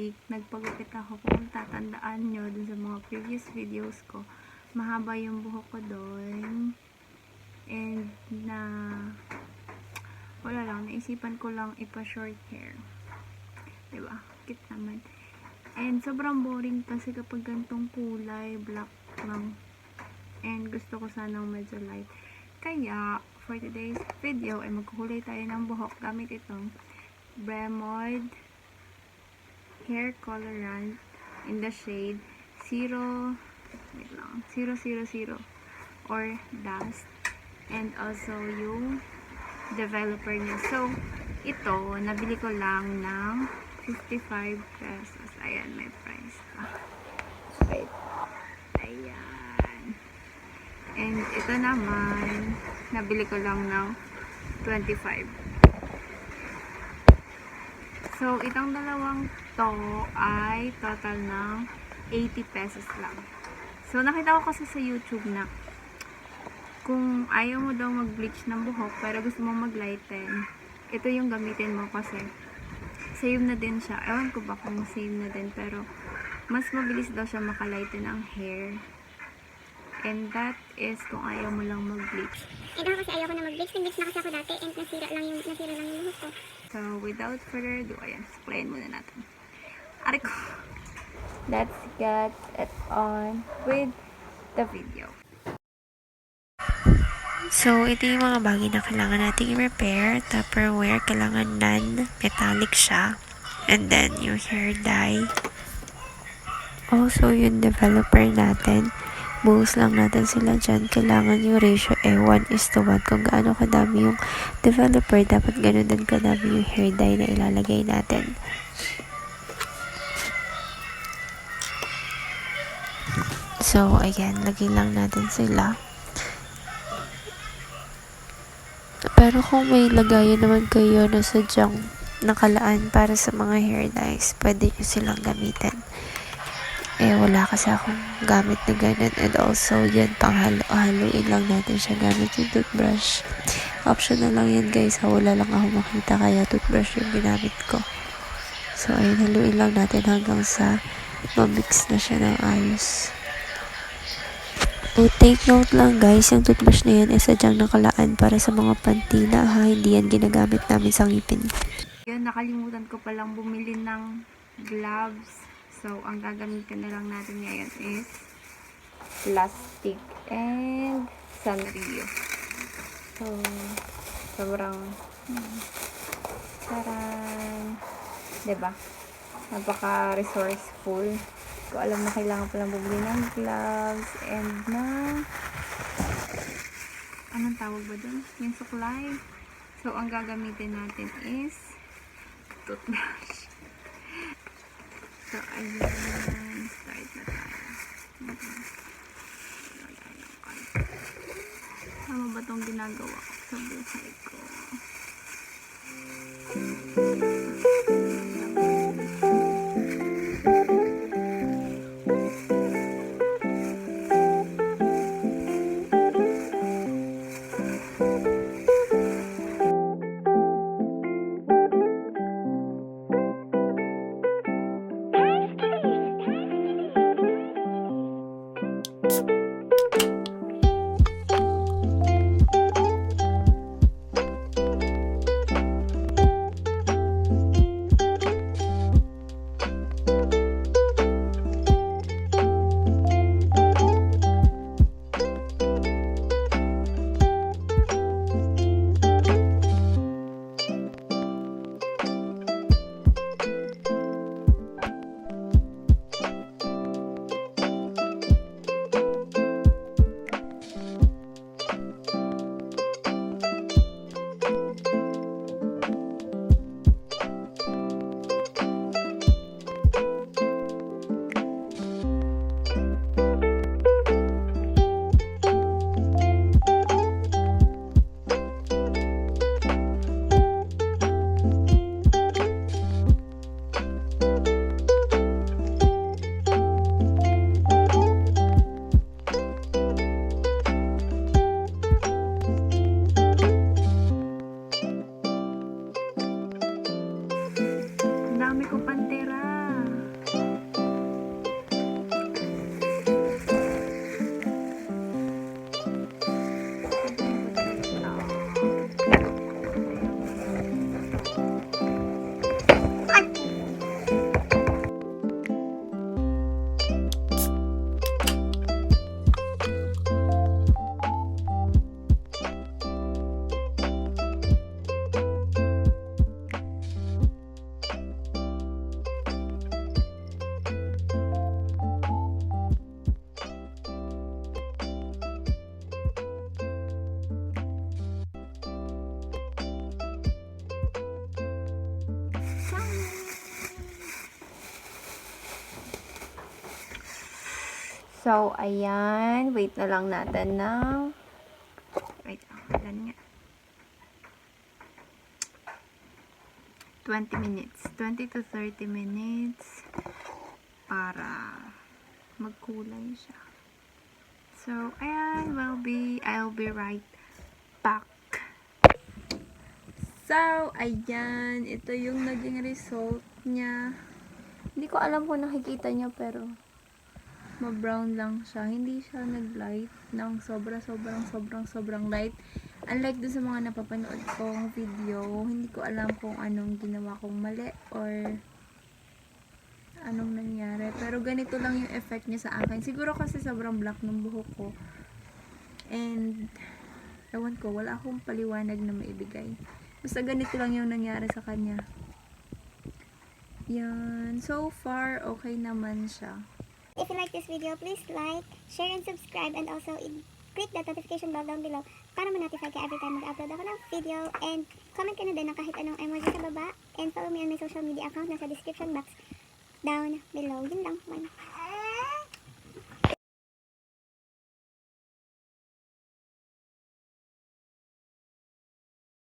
week, nagpagupit ako. Kung tatandaan nyo dun sa mga previous videos ko, mahaba yung buhok ko doon. And wala lang, naisipan ko lang ipa-short hair. Diba? Cute naman. And sobrang boring kasi kapag gantong kulay, black lang. And gusto ko sanang medyo light. Kaya, for today's video, ay magkukulay tayo ng buhok gamit itong Bremod Hair Colourant in the shade 000 or Dust. And also yung developer niya. So, ito, nabili ko lang ng 55 pesos. Ayan, may price pa. Wait. Ayan. And ito naman, nabili ko lang ng 25. So, itong dalawang to ay total ng 80 pesos lang. So, nakita ko kasi sa YouTube na kung ayaw mo daw mag-bleach ng buhok pero gusto mo mag-lighten, ito yung gamitin mo kasi save na din siya. Ewan ko ba kung save na din, pero mas mabilis daw siya makalighten ang hair. And that is kung ayaw mo lang mag-bleach. And ako kasi ayaw ko na mag-bleach. Nag-bleach na kasi ako dati and nasira lang yung buhok ko. So, without further ado, ayan, explain muna natin. Ari ko. Let's get it on with the video. So, ito yung mga bagay na kailangan nating i-repair. Tupperware, kailangan non-metallic siya. And then, yung hair dye. Also, yung developer natin. Buhos lang natin sila dyan. Kailangan yung ratio 1:1. Kung gaano kadami yung developer, dapat ganoon din kadami yung hair dye na ilalagay natin. So, ayan, lagay lang natin sila. Pero kung may lagayan naman kayo na sadyang nakalaan para sa mga hair dyes, pwede nyo silang gamitin. Wala kasi akong gamit na ganun. And also, yan, panghalo-haloin lang natin siya gamit yung toothbrush. Optional lang yan, guys. Wala lang ako makita, kaya toothbrush yung ginamit ko. So, ayun, haluin lang natin hanggang sa mamix na siya ng ayos. So, take note lang, guys, yung toothbrush na yan ay sadyang nakalaan para sa mga pantina, ha? Hindi yan ginagamit namin sa ngipin. Yun, nakalimutan ko palang bumili ng gloves. So, ang gagamitin na lang natin ngayon is plastic and Sanrio. So, sobrang sarang, diba? Napaka-resourceful. Ko alam na kailangan palang bumili ng gloves and na anong tawag ba dun? Yung suklay. So, ang gagamitin natin is toothbrush. So, ayan. Start na tayo. Tama ba itong ginagawa ko sa buhay ko? So, ayan. Wait na lang natin ng... Wait, ilan nga? 20 minutes. 20 to 30 minutes para magkulay siya. So, ayan. I'll be right back. So, ayan. Ito yung naging result niya. Hindi ko alam kung nakikita niya, pero ma-brown lang siya. Hindi siya nag-light ng sobrang light. Unlike dun sa mga napapanood kong video, hindi ko alam kung anong ginawa kong mali or anong nangyari. Pero ganito lang yung effect niya sa akin. Siguro kasi sobrang black ng buhok ko. And, ewan ko, wala akong paliwanag na maibigay. Basta ganito lang yung nangyari sa kanya. Yan. So far, okay naman siya. If you like this video, please like, share, and subscribe, and also click that notification bell down below para ma-notify ka every time mag-upload ako ng video, and comment ka na din ng kahit anong emoji sa baba, and follow me on my social media account nasa description box down below. Yun lang. Bye.